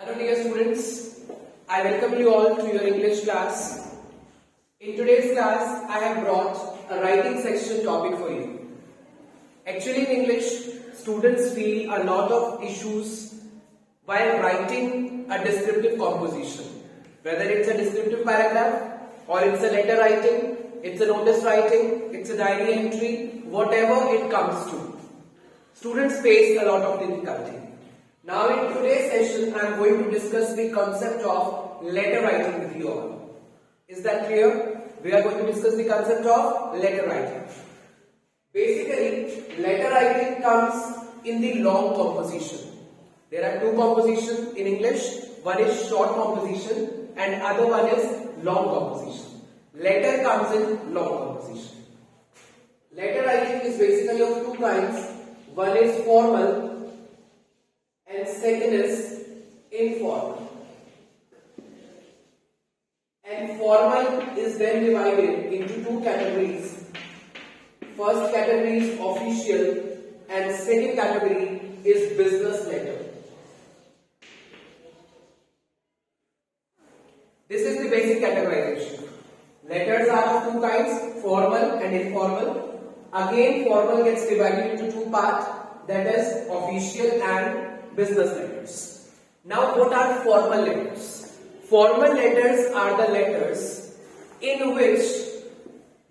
Hello dear students, I welcome you all to your English class. In today's class, I have brought a writing section topic for you. Actually in English, students feel a lot of issues while writing a descriptive composition. Whether it's a descriptive paragraph or it's a letter writing, it's a notice writing, it's a diary entry, whatever it comes to. Students face a lot of difficulty. Now in today's session, I am going to discuss the concept of letter writing with you all. Is that clear? We are going to discuss the concept of letter writing. Basically, letter writing comes in the long composition. There are two compositions in English. One is short composition and other one is long composition. Letter comes in long composition. Letter writing is basically of two kinds. One is formal and second is informal. And formal is then divided into two categories. First category is official and second category is business letter. This is the basic categorization. Letters are of two kinds, formal and informal. Again, formal gets divided into two parts, that is official and business letters. Now, what are formal letters? Formal letters are the letters in which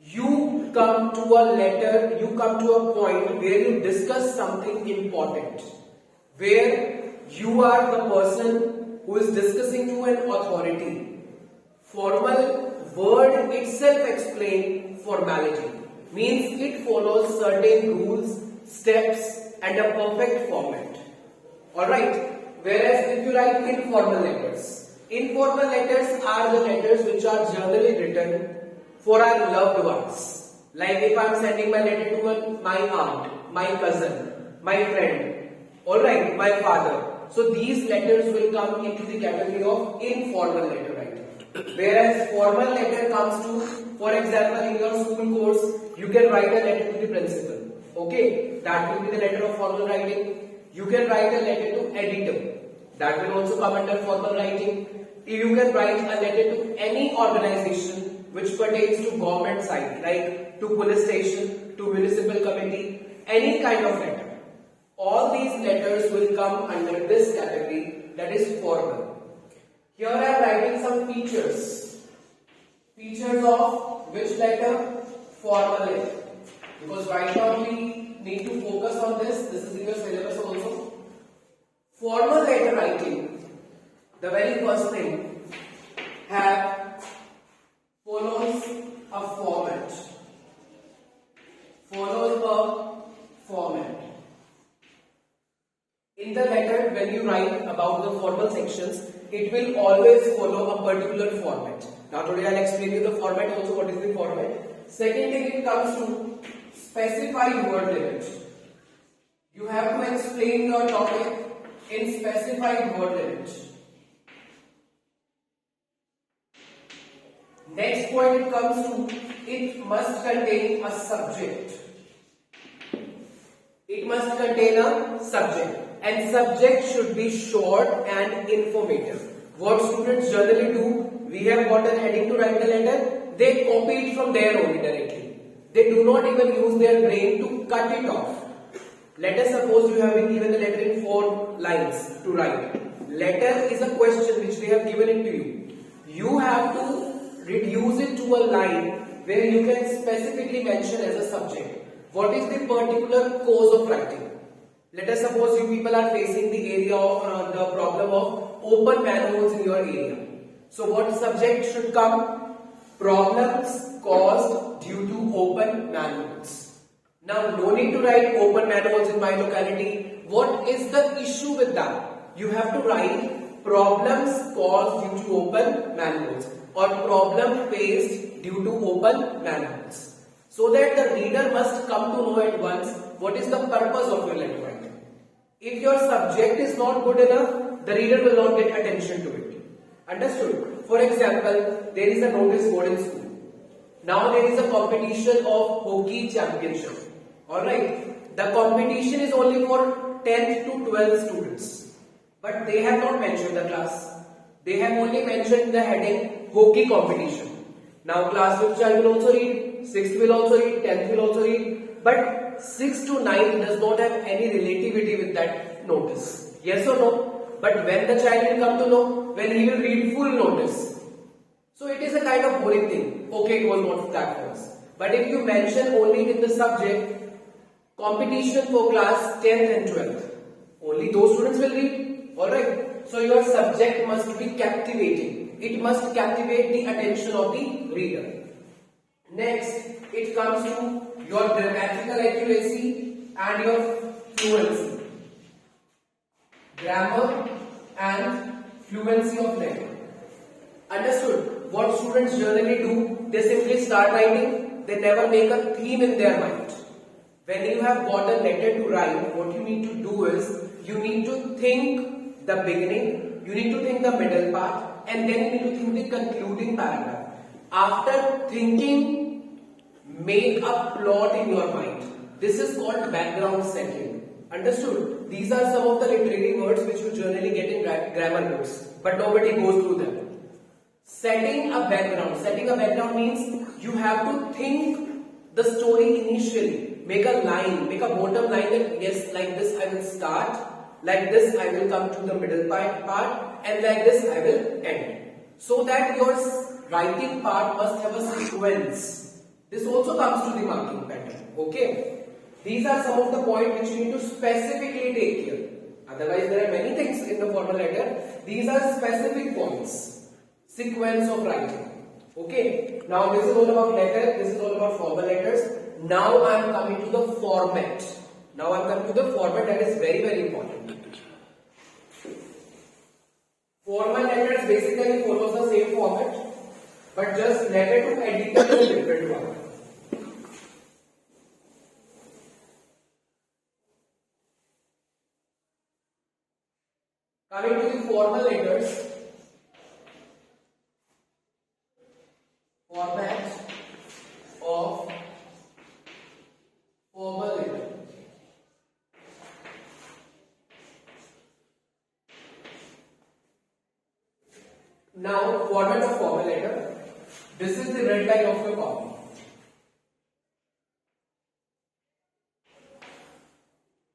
you come to a point where you discuss something important, where you are the person who is discussing to an authority. Formal word itself explains formality, means it follows certain rules, steps and a perfect format. Alright, whereas if you write informal letters are the letters which are generally written for our loved ones. Like if I am sending my letter to my aunt, my cousin, my friend, alright, my father. So these letters will come into the category of informal letter writing. Whereas formal letter comes to, for example, in your school course, you can write a letter to the principal. Okay, that will be the letter of formal writing. You can write a letter to editor. That will also come under formal writing. You can write a letter to any organization which pertains to government side, like to police station, to municipal committee, any kind of letter. All these letters will come under this category, that is formal. Here I am writing some features. Features of which letter? Formal letter. Because right now we need to focus on this. This is in your syllabus also. Formal letter writing, the very first thing, follows a format. Follows a format. In the letter, when you write about the formal sections, it will always follow a particular format. Now today I will explain you the format also, what is the format. Second thing, it comes to specified word limit. You have to explain your topic in specified word limit. Next point it comes to, it must contain a subject. It must contain a subject. And subject should be short and informative. What students generally do, we have got a heading to write the letter, they copy it from there only directly. They do not even use their brain to cut it off. Let us suppose you have been given the letter in 4 lines to write. Letter is a question which they have given it to you. You have to reduce it to a line where you can specifically mention as a subject. What is the particular cause of writing? Let us suppose you people are facing the area of the problem of open manholes in your area. So what subject should come? Problems caused due to open manholes. Now no need to write open manholes in my locality. What is the issue with that? You have to write problems caused due to open manholes or problem faced due to open manholes. So that the reader must come to know at once what is the purpose of your letter writing. If your subject is not good enough, the reader will not get attention to it. Understood? For example, there is a notice board in school. Now there is a competition of hockey championship. Alright, the competition is only for 10th to 12th students. but they have not mentioned the class. They have only mentioned the heading hockey competition. Now class 5th child will also read, 6th will also read, 10th will also read, but 6th to 9th does not have any relativity with that notice. Yes or no? But when the child will come to know, when he will read full notice. So it is a kind of boring thing. Okay, it was not that for us. But if you mention only in the subject, competition for class 10th and 12th, only those students will read. Alright. So your subject must be captivating. It must captivate the attention of the reader. Next, it comes to your grammatical accuracy and your fluency. Grammar and fluency of letter. Understood? What students generally do, they simply start writing, they never make a theme in their mind. When you have got a letter to write, what you need to do is, you need to think the beginning, you need to think the middle part, and then you need to think the concluding paragraph. After thinking, make a plot in your mind. This is called background setting. Understood? These are some of the literary words which you generally get in grammar books, but nobody goes through them. Setting a background. Setting a background means you have to think the story initially. Make a line, make a bottom line that yes, like this I will start, like this I will come to the middle part, and like this I will end. So that your writing part must have a sequence. This also comes to the marking pattern. Okay. These are some of the points which you need to specifically take care. Otherwise, there are many things in the formal letter. These are specific points. Sequence of writing. Okay. Now this is all about letter. This is all about formal letters. Now I am coming to the format. Now I am coming to the format that is very, very important. Formal letters basically follows the same format, but just letter to editor is a different one. Coming to the formal letters, format of formal letter. Now, format of formal letter. This is the red line of your copy.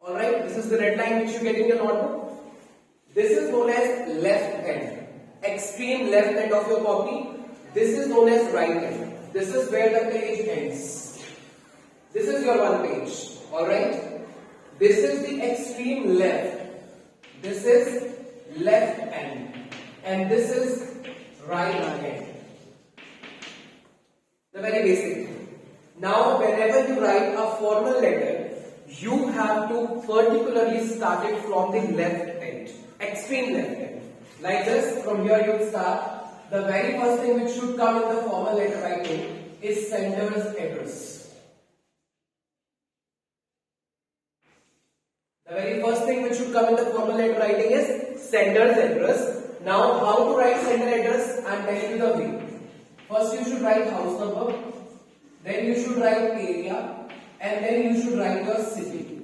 Alright, this is the red line which you get in your notebook. This is known as left end, extreme left end of your copy. This is known as right end. This is where the page ends. This is your one page. Alright. This is the extreme left. This is left end. And this is right end. The very basic thing. Now, whenever you write a formal letter, you have to particularly start it from the left end. Extreme left end. Like this, from here you start. The very first thing which should come in the formal letter writing is sender's address. The very first thing which should come in the formal letter writing is sender's address. Now, how to write sender address? I am telling you the way. First you should write house number, then you should write area, and then you should write your city.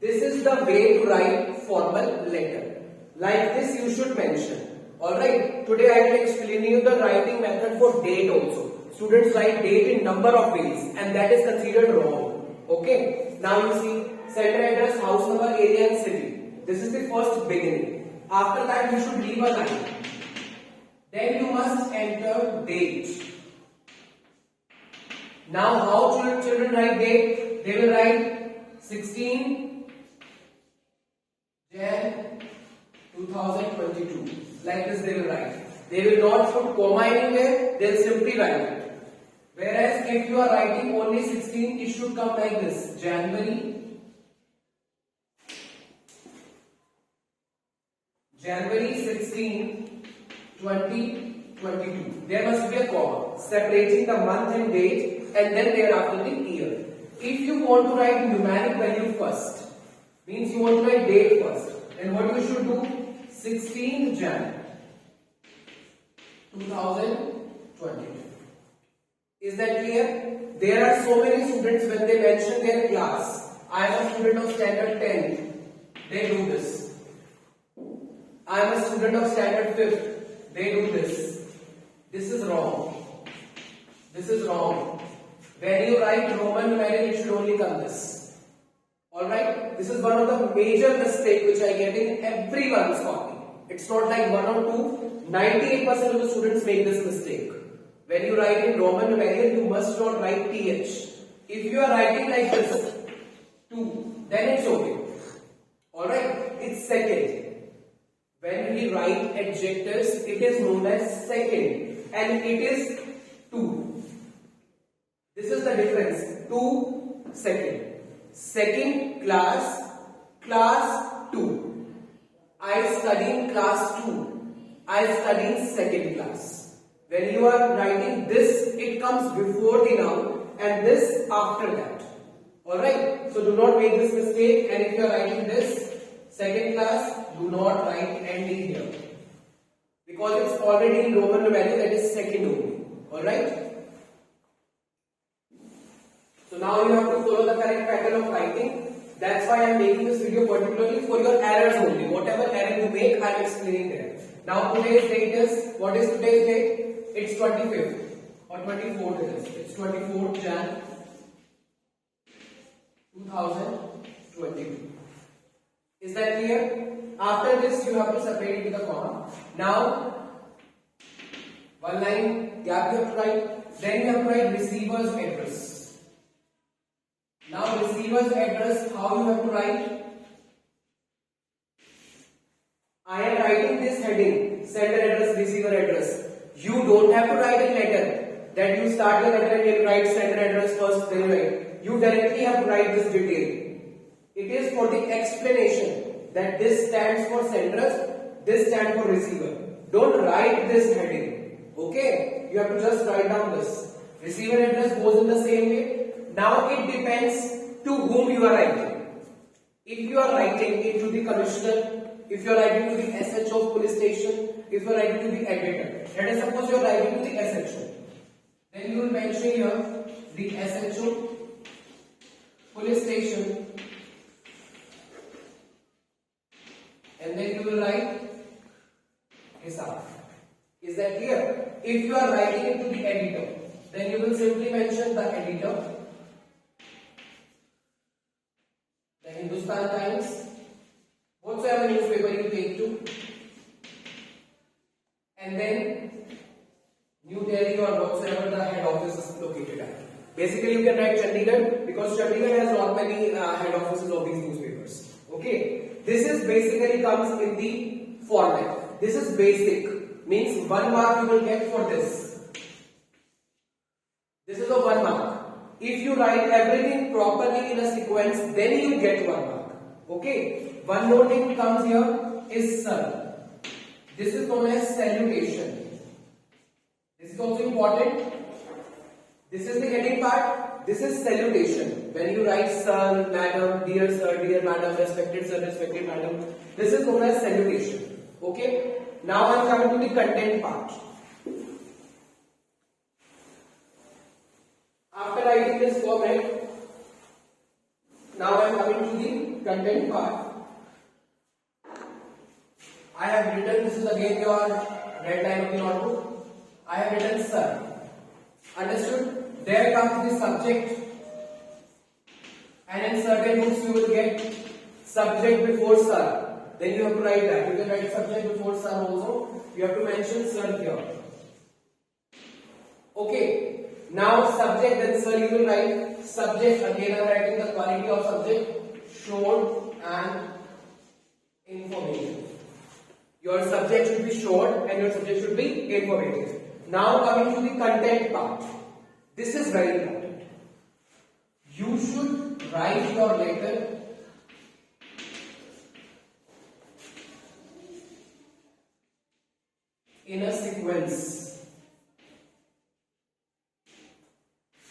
This is the way to write formal letter. Like this you should mention. Alright, today I will explain you the writing method for date also. Students write date in number of ways and that is considered wrong. Okay, now you see sender address, house number, area and city. This is the first beginning. After that you should leave a line. Then you must enter date. Now how children write date? They will write 16 Jan 2022. Like this they will write. They will not put comma anywhere, they will simply write it. Whereas if you are writing only 16, it should come like this. January 16, 2022. There must be a comma separating the month and date and then thereafter the year. If you want to write numeric value first, means you want to write date first, then what you should do? 16th Jan 2022. Is that clear? There are so many students when they mention their class. I am a student of standard 10. They do this. I am a student of standard 5th. They do this. This is wrong. This is wrong. When you write Roman numeral, it should only come this. Alright? This is one of the major mistakes which I get in everyone's copy. It's not like one or two. 98% of the students make this mistake. When you write in Roman numeral, you must not write th. If you are writing like this, 2, then it's okay. Alright? It's second. When we write adjectives, it is known as second and it is 2. This is the difference. 2, second. Second class, class 2. I study in class 2. I study in second class. When you are writing this, it comes before the noun and this after that. Alright? So do not make this mistake, and if you are writing this, second class, do not write ending here. Because it's already in Roman numeral, that is second only. Alright? So now you have to follow the correct pattern of writing. That's why I am making this video particularly for your errors only. Whatever error you make, I am explaining there. Now today's date is, what is today's date? It's 25th or 24th it is. It's 24th Jan 2022. Is that clear? After this, you have to separate it with a comma. Now, one line gap you have to write. Then you have to write receiver's address. Now, receiver's address, how you have to write? I am writing this heading, sender address, receiver address. You don't have to write a letter that you start your letter and you write sender address first, then you write. You directly have to write this detail. It is for the explanation that this stands for sender, this stands for receiver. Don't write this heading. Okay? You have to just write down this. Receiver address goes in the same way. Now it depends to whom you are writing. If you are writing it to the commissioner, if you are writing to the SHO of police station, if you are writing to the editor, let us suppose you are writing to the SHO. Then you will mention here the SHO, police station, and then you will write Hisab. Is that clear? If you are writing it to the editor, then you will simply mention the editor, the Hindustan Times, whatsoever newspaper you take to, and then New Delhi or whatsoever the head office is located at. Basically, you can write Chandigarh because Chandigarh has not many head offices of these newspapers. Okay, this is basically comes in the format. This is basic, means 1 mark you will get for this. This is a 1 mark. If you write everything properly in a sequence, then you get 1 mark. Okay, one more thing comes here is sir. This is known as salutation. This is also important. This is the heading part. This is salutation. When you write sir, madam, dear madam, respected sir, respected madam, this is known as salutation. Okay. Now I am coming to the content part. After writing this format, now I am coming to the content part. I have written, this is again your red line of the notebook. I have written sir. Understood? There comes the subject, and in certain books you will get subject before sir. Then you have to write that. You can write subject before sir also. You have to mention sir here. Okay. Now subject, then sir you will write subject. Again I am writing the quality of subject, short and informative. Your subject should be short and your subject should be informative. Now coming to the content part. This is very important. You should write your letter in a sequence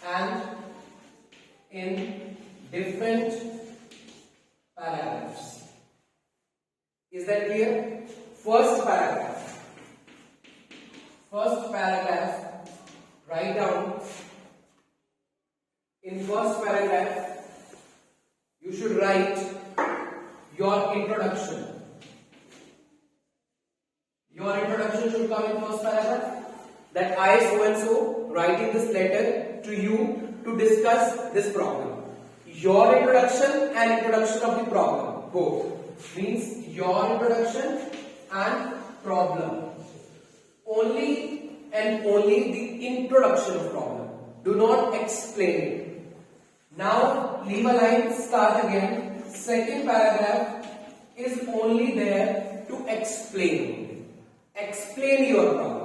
and in different paragraphs. Is that clear? First paragraph, write down. In first paragraph, you should write your introduction. Your introduction should come in first paragraph. That I so and so writing this letter to you to discuss this problem. Your introduction and introduction of the problem both means your introduction and problem. Only and only the introduction of problem. Do not explain it. Now leave a line, start again. Second paragraph is only there to explain. Explain your problem.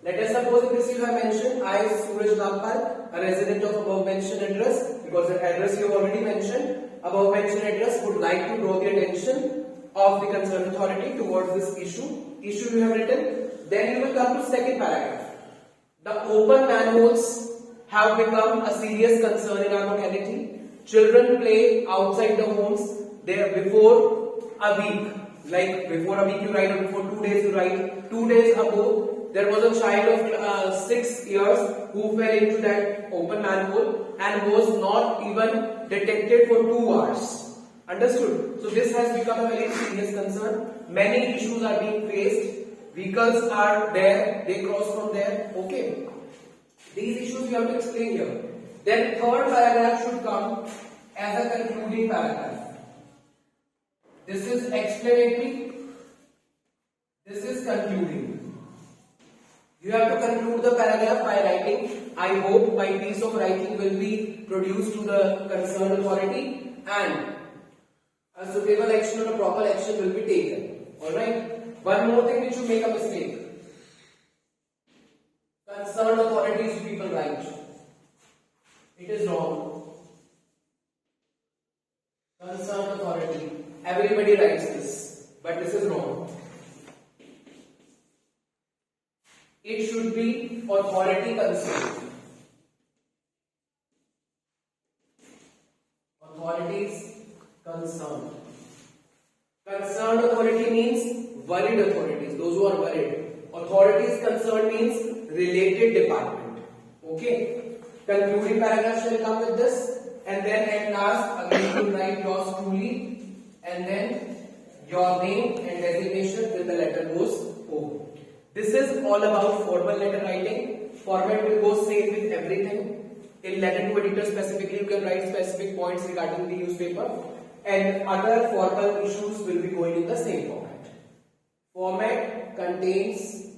Let us suppose in this you have mentioned, I Suraj Nagpal, a resident of above mentioned address, because the address you have already mentioned, above mentioned address, would like to draw the attention of the concerned authority towards this issue you have written. Then you will come to second paragraph. The open manholes have become a serious concern in our locality. Children play outside the homes there before a week. Like before a week you write, or before 2 days you write. 2 days ago, there was a child of 6 years who fell into that open manhole and was not even detected for 2 hours. Understood? So this has become a very serious concern. Many issues are being faced. Vehicles are there, they cross from there. Okay. These issues you have to explain here. Then third paragraph should come as a concluding paragraph. This is explanatory. This is concluding. You have to conclude the paragraph by writing, I hope my piece of writing will be produced to the concerned authority and a suitable action or a proper action will be taken. Alright? One more thing which you make a mistake. Concerned authorities people write. It is wrong. Concerned authority. Everybody writes this. But this is wrong. It should be authority concerned. Authorities concerned. Concerned authority means worried authorities, those who are worried. Authorities concerned means related department. Okay. Concluding paragraph shall come with this, and then at last again you write yours truly, and then your name and designation till the letter goes home. This is all about formal letter writing. Format will go same with everything. In letter to editor specifically, you can write specific points regarding the newspaper, and other formal issues will be going in the same format. Format contains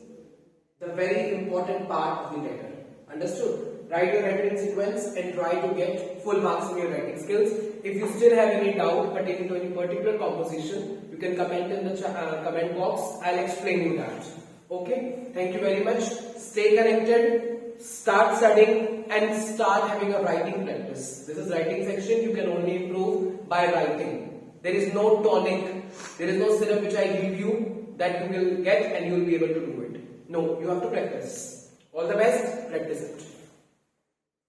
the very important part of the letter. Understood? Write your letter in sequence and try to get full marks in your writing skills. If you still have any doubt pertaining to any particular composition, you can comment in the comment box. I'll explain you that. Okay, thank you very much. Stay connected, start studying and start having a writing practice. This is writing section. You can only improve by writing. There is no tonic, there is no syrup which I give you that you will get and you will be able to do it. No, you have to practice. All the best, practice it.